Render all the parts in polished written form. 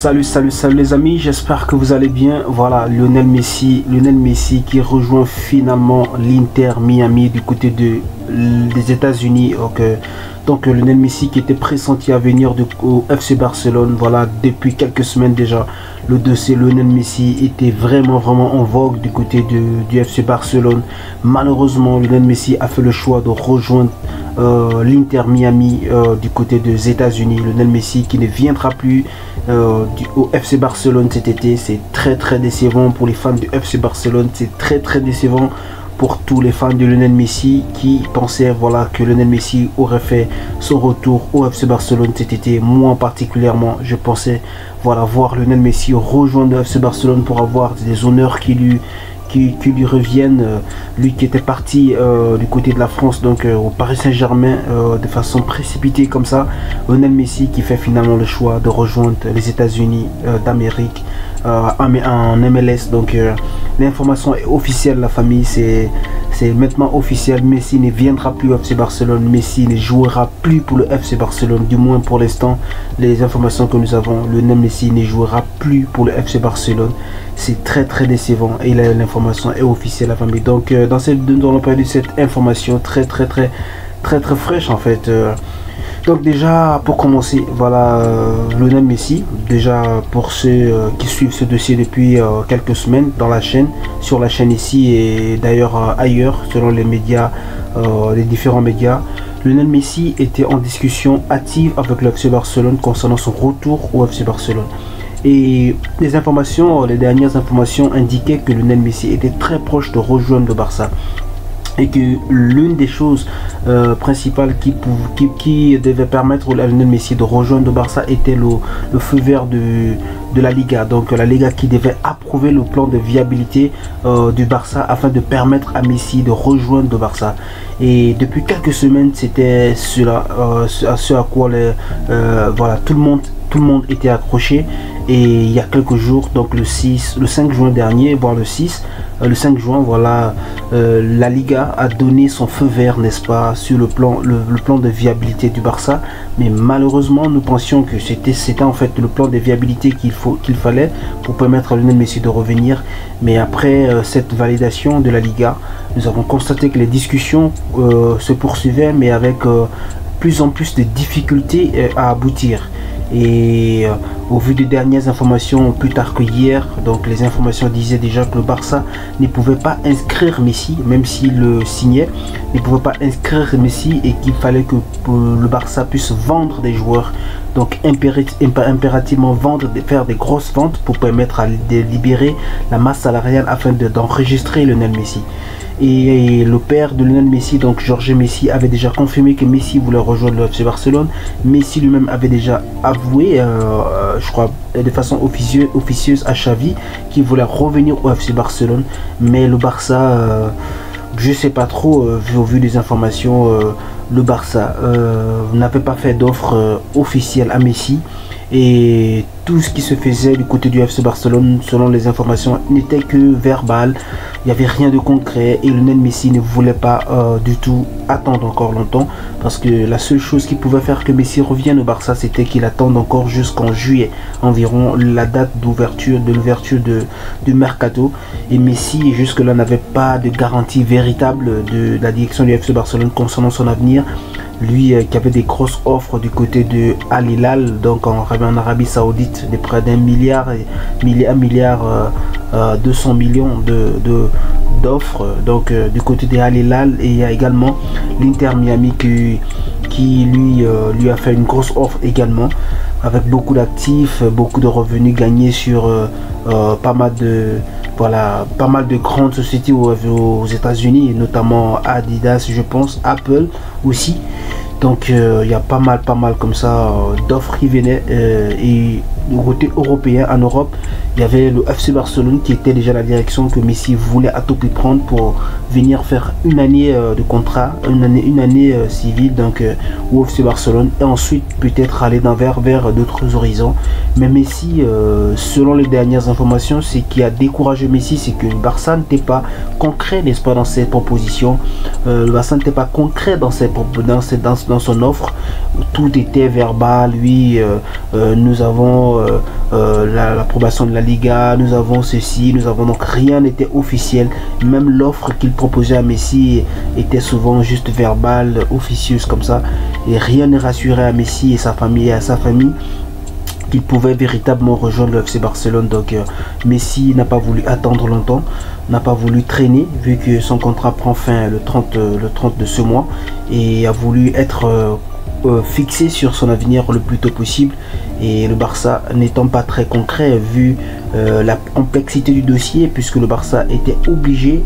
Salut les amis, j'espère que vous allez bien. Voilà, Lionel Messi qui rejoint finalement l'Inter Miami du côté des États-Unis. Donc Lionel Messi qui était pressenti à venir au FC Barcelone. Voilà, depuis quelques semaines déjà, le dossier Lionel Messi était vraiment en vogue du côté du FC Barcelone. Malheureusement, Lionel Messi a fait le choix de rejoindre l'Inter Miami du côté des États-Unis. Lionel Messi qui ne viendra plus au FC Barcelone cet été. C'est très décevant pour les fans du FC Barcelone. C'est très décevant pour tous les fans de Lionel Messi qui pensaient que Lionel Messi aurait fait son retour au FC Barcelone cet été. Moi particulièrement, je pensais voir Lionel Messi rejoindre le FC Barcelone pour avoir des honneurs qui lui reviennent, lui qui était parti du côté de la France, donc au Paris Saint-Germain de façon précipitée comme ça. Lionel Messi qui fait finalement le choix de rejoindre les États-Unis d'Amérique en MLS. Donc l'information est officielle, la famille, c'est maintenant officiel. Messi ne viendra plus au FC Barcelone. Messi ne jouera plus pour le FC Barcelone, du moins pour l'instant. Les informations que nous avons, Lionel Messi ne jouera plus pour le FC Barcelone. C'est très décevant et l'information est officielle, la famille. Donc nous allons parler de cette information très fraîche en fait. Donc déjà pour commencer, Lionel Messi, déjà pour ceux qui suivent ce dossier depuis quelques semaines sur la chaîne ici et d'ailleurs ailleurs selon les médias, les différents médias, Lionel Messi était en discussion active avec le FC Barcelone concernant son retour au FC Barcelone. Et les dernières informations indiquaient que Lionel Messi était très proche de rejoindre le Barça. Et que l'une des choses principales qui devait permettre à Lionel Messi de rejoindre le Barça était le feu vert de la Liga. Donc la Liga qui devait approuver le plan de viabilité du Barça afin de permettre à Messi de rejoindre le Barça. Et depuis quelques semaines, c'était ce à quoi tout le monde était accroché. Et il y a quelques jours, donc le 5 juin dernier, voire le 5 juin, la Liga a donné son feu vert, n'est-ce pas, sur le plan de viabilité du Barça. Mais malheureusement, nous pensions que c'était en fait le plan de viabilité qu'il fallait pour permettre à Lionel Messi de revenir. Mais après cette validation de la Liga, nous avons constaté que les discussions se poursuivaient, mais avec plus en plus de difficultés à aboutir. Et au vu des dernières informations, plus tard que hier, donc les informations disaient déjà que le Barça ne pouvait pas inscrire Messi, même s'il le signait, ne pouvait pas inscrire Messi et qu'il fallait que le Barça puisse vendre des joueurs. Donc impérativement faire des grosses ventes pour permettre de libérer la masse salariale afin d'enregistrer Lionel Messi. Et le père de Lionel Messi, donc Jorge Messi, avait déjà confirmé que Messi voulait rejoindre le FC Barcelone. Messi lui-même avait déjà avoué, je crois de façon officieuse à Xavi, qu'il voulait revenir au FC Barcelone. Mais le Barça, je sais pas trop, au vu des informations, le Barça n'avait pas fait d'offre officielle à Messi. Et tout ce qui se faisait du côté du FC Barcelone, selon les informations, n'était que verbal. Il n'y avait rien de concret et Lionel Messi ne voulait pas du tout attendre encore longtemps, parce que la seule chose qui pouvait faire que Messi revienne au Barça, c'était qu'il attende encore jusqu'en juillet environ, la date d'ouverture du mercato. Et Messi jusque là n'avait pas de garantie véritable de la direction du FC Barcelone concernant son avenir. Lui qui avait des grosses offres du côté de Al Hilal, donc en Arabie Saoudite, de près d'1 milliard, 1 milliard 200 millions d'offres, donc du côté de Al Hilal. Et il y a également l'Inter Miami qui lui a fait une grosse offre également, avec beaucoup d'actifs, beaucoup de revenus gagnés sur pas mal de grandes sociétés aux États-Unis, notamment Adidas, je pense, Apple aussi. Donc il y a pas mal comme ça d'offres qui venaient. Et du côté européen, en Europe, il y avait le FC Barcelone qui était déjà la direction que Messi voulait à tout prix prendre pour venir faire une année de contrat, une année civile donc au FC Barcelone, et ensuite peut-être aller vers d'autres horizons. Mais Messi, selon les dernières informations, ce qui a découragé Messi, c'est que le Barça n'était pas concret, n'est-ce pas, dans ses propositions. Le Barça n'était pas concret dans son offre. Tout était verbal. Oui, nous avons l'approbation de la Liga, nous avons ceci, nous avons, donc rien n'était officiel. Même l'offre qu'il proposait à Messi était souvent juste verbale, officieuse comme ça, et rien ne rassurait à Messi et à sa famille qu'il pouvait véritablement rejoindre le FC Barcelone. Donc Messi n'a pas voulu attendre longtemps, n'a pas voulu traîner vu que son contrat prend fin le 30 de ce mois, et a voulu être fixé sur son avenir le plus tôt possible. Et le Barça n'étant pas très concret vu la complexité du dossier, puisque le Barça était obligé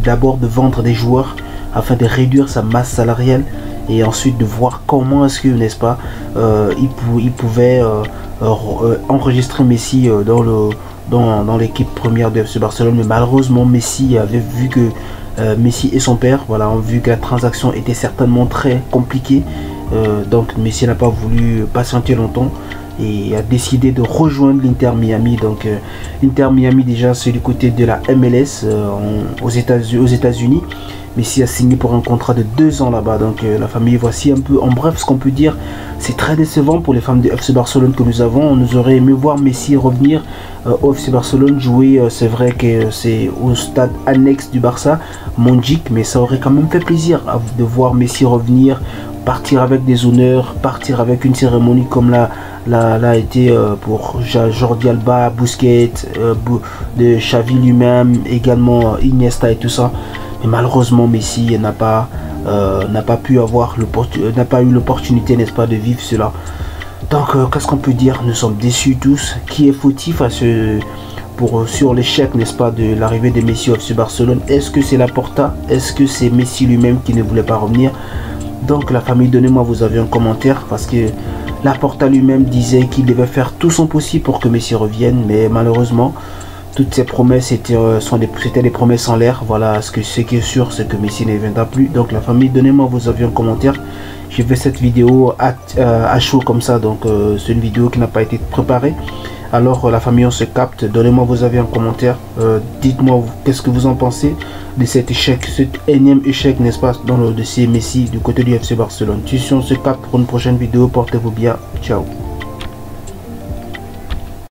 d'abord de vendre des joueurs afin de réduire sa masse salariale, et ensuite de voir comment est-ce que, n'est-ce pas, il pouvait enregistrer Messi dans l'équipe première de FC Barcelone. Mais malheureusement Messi avait vu que Messi et son père, voilà, ont vu que la transaction était certainement très compliquée. Donc Messi n'a pas voulu patienter longtemps et a décidé de rejoindre l'Inter Miami. Donc Inter Miami, déjà c'est du côté de la MLS aux États-Unis. Messi a signé pour un contrat de 2 ans là-bas. Donc la famille, voici un peu en bref ce qu'on peut dire. C'est très décevant pour les fans de FC Barcelone que nous avons. On nous aurait aimé voir Messi revenir au FC Barcelone jouer. C'est vrai que c'est au stade annexe du Barça, Montjuic, mais ça aurait quand même fait plaisir de voir Messi revenir, partir avec des honneurs, partir avec une cérémonie comme l'a été pour Jordi Alba, Busquets, de Xavi lui-même, également Iniesta et tout ça. Mais malheureusement Messi n'a pas eu l'opportunité, n'est-ce pas, de vivre cela. Donc qu'est-ce qu'on peut dire? Nous sommes déçus tous. Qui est fautif sur l'échec, n'est-ce pas, de l'arrivée de Messi au FC Barcelone? Est-ce que c'est Laporta? Est-ce que c'est Messi lui-même qui ne voulait pas revenir? Donc la famille, donnez-moi vos avis en commentaire, parce que Laporta lui-même disait qu'il devait faire tout son possible pour que Messi revienne, mais malheureusement toutes ces promesses c'était des promesses en l'air. Voilà, ce qui est sûr, c'est que Messi ne viendra plus. Donc la famille, donnez-moi vos avis en commentaire. J'ai fait cette vidéo à chaud comme ça, donc c'est une vidéo qui n'a pas été préparée. Alors la famille, on se capte. Donnez-moi vos avis en commentaire. Dites-moi qu'est-ce que vous en pensez de cet échec, cet énième échec, n'est-ce pas, dans le dossier Messi du côté du FC Barcelone. Si on se capte pour une prochaine vidéo, portez-vous bien. Ciao.